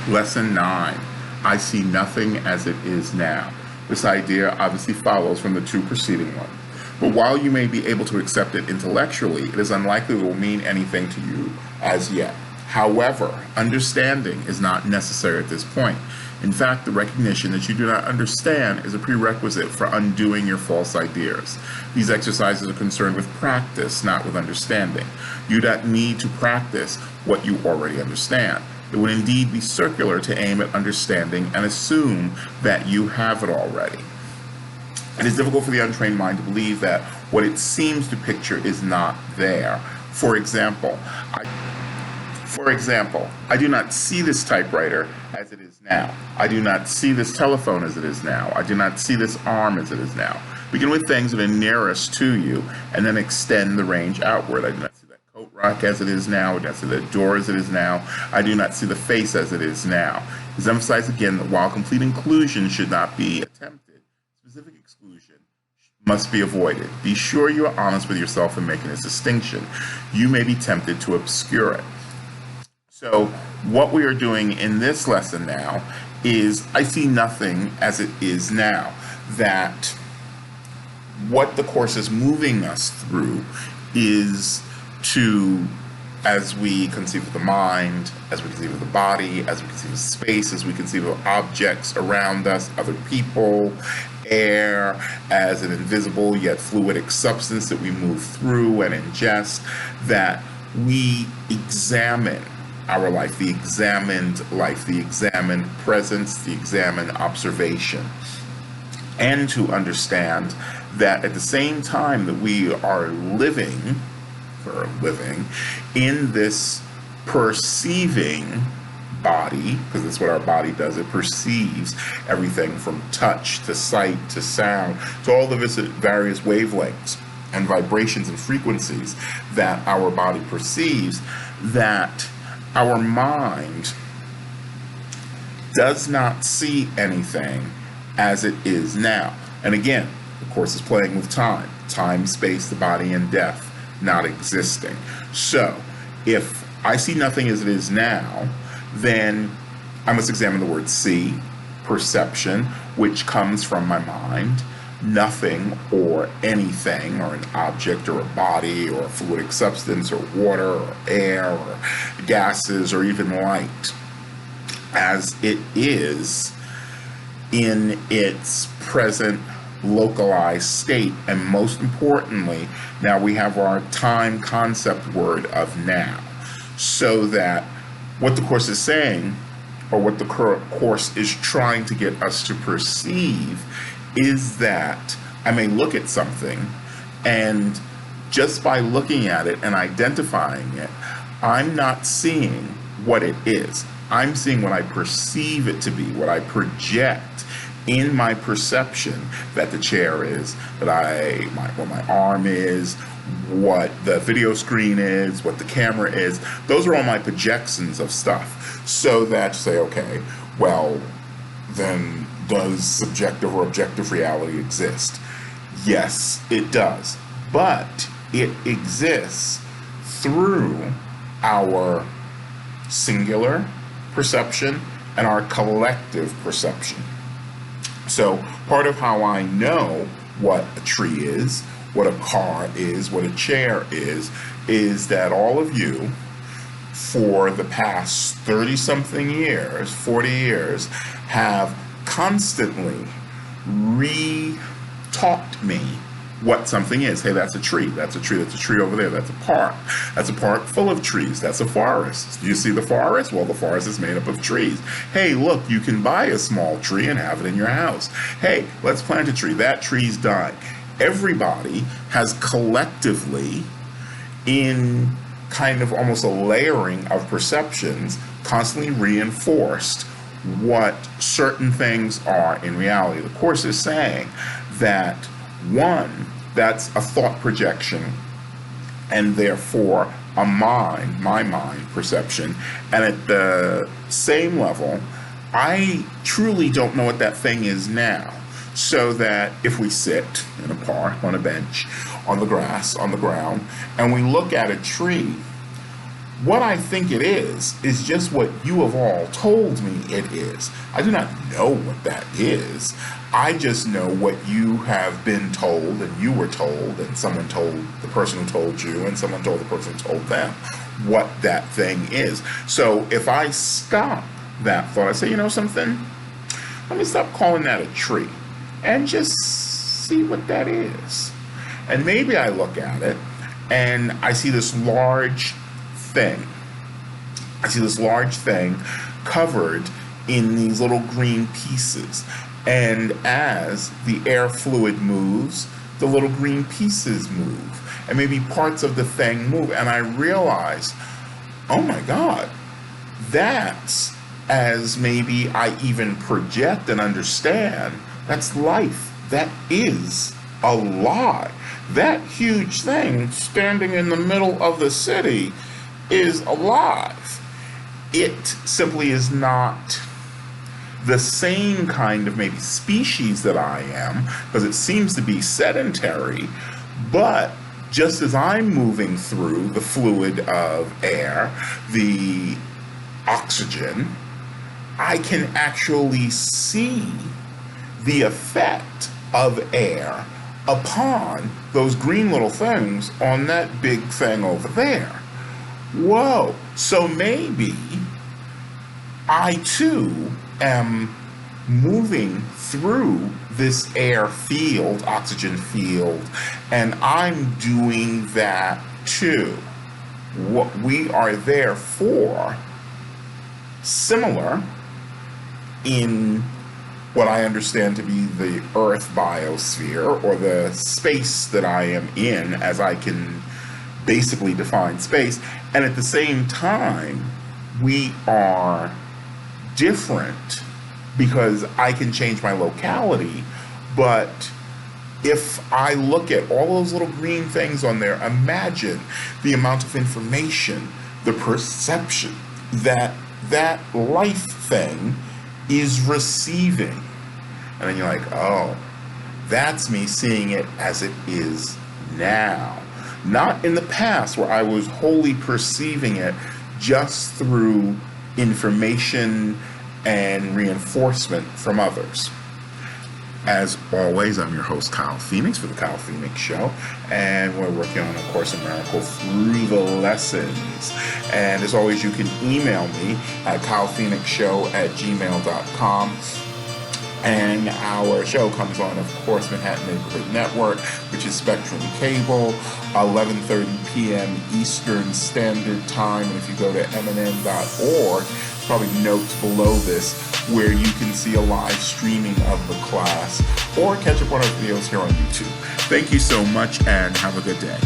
Lesson 9, I see nothing as it is now. This idea obviously follows from the two preceding ones. But while you may be able to accept it intellectually, it is unlikely it will mean anything to you as yet. However, understanding is not necessary at this point. In fact, the recognition that you do not understand is a prerequisite for undoing your false ideas. These exercises are concerned with practice, not with understanding. You don't need to practice what you already understand. It would indeed be circular to aim at understanding and assume that you have it already. It is difficult for the untrained mind to believe that what it seems to picture is not there. For example, I do not see this typewriter as it is now. I do not see this telephone as it is now. I do not see this arm as it is now. Begin with things that are nearest to you and then extend the range outward. I do not see that coat rack as it is now. I do not see that door as it is now. I do not see the face as it is now. It is emphasized again that while complete inclusion should not be attempted, specific exclusion must be avoided. Be sure you are honest with yourself in making this distinction. You may be tempted to obscure it. So what we are doing in this lesson now is I see nothing as it is now. That what the Course is moving us through is to, as we conceive of the mind, as we conceive of the body, as we conceive of space, as we conceive of objects around us, other people, air, as an invisible yet fluidic substance that we move through and ingest, that we examine our life, the examined presence, the examined observation, and to understand that at the same time that we are living in this perceiving body, because that's what our body does, it perceives everything from touch to sight to sound to all the various wavelengths and vibrations and frequencies that our body perceives, that our mind does not see anything as it is now. And again, the Course is playing with time, space, the body, and death not existing. So if I see nothing as it is now, then I must examine the word see, perception, which comes from my mind. Nothing or anything, or an object or a body or a fluidic substance or water or air or gases or even light, as it is in its present localized state. And most importantly, now we have our time concept word of now, so that what the Course is saying, or what the Course is trying to get us to perceive, is that I may look at something, and just by looking at it and identifying it, I'm not seeing what it is. I'm seeing what I perceive it to be, what I project in my perception that the chair is, that what my arm is, what the video screen is, what the camera is. Those are all my projections of stuff. So that say, okay, well, then does subjective or objective reality exist? Yes, it does. But it exists through our singular perception and our collective perception. So part of how I know what a tree is, what a car is, what a chair is that all of you, for the past 30-something years, 40 years, have constantly re-taught me what something is. Hey, that's a tree. That's a tree. That's a tree over there. That's a park. That's a park full of trees. That's a forest. Do you see the forest? Well, the forest is made up of trees. Hey, look, you can buy a small tree and have it in your house. Hey, let's plant a tree. That tree's dying. Everybody has collectively, in kind of almost a layering of perceptions, constantly reinforced what certain things are in reality. The Course is saying that, one, that's a thought projection, and therefore a mind, my mind perception. And at the same level, I truly don't know what that thing is now. So that if we sit in a park, on a bench, on the grass, on the ground, and we look at a tree, What I think it is just what you have all told me it is. I do not know what that is. I just know what you have been told, and you were told, and someone told the person who told you, and someone told the person who told them what that thing is. So if I stop that thought, I say, you know something? Let me stop calling that a tree and just see what that is. And maybe I look at it and I see this large thing. I see this large thing covered in these little green pieces. And as the air fluid moves, the little green pieces move. And maybe parts of the thing move. And I realize, oh my God, that's, as maybe I even project and understand, that's life. That is alive. That huge thing standing in the middle of the city is alive. It simply is not the same kind of maybe species that I am, because it seems to be sedentary, but just as I'm moving through the fluid of air, the oxygen, I can actually see the effect of air upon those green little things on that big thing over there. Whoa, so maybe I too am moving through this air field, oxygen field, and I'm doing that too. What we are there for, similar in what I understand to be the Earth biosphere, or the space that I am in, as I can basically define space. And at the same time, we are different because I can change my locality. But if I look at all those little green things on there, imagine the amount of information, the perception that that life thing is receiving. And then you're like, oh, that's me seeing it as it is now. Not in the past, where I was wholly perceiving it just through information and reinforcement from others. As always, I'm your host, Kyle Phoenix, for the Kyle Phoenix Show, and we're working on A Course in Miracles through the lessons. And as always, you can email me at kylephoenixshow@gmail.com. And our show comes on, of course, Manhattan Neighborhood Network, which is Spectrum Cable, 11:30 p.m. Eastern Standard Time. And if you go to mnn.org, probably notes below this where you can see a live streaming of the class, or catch up on our videos here on YouTube. Thank you so much, and have a good day.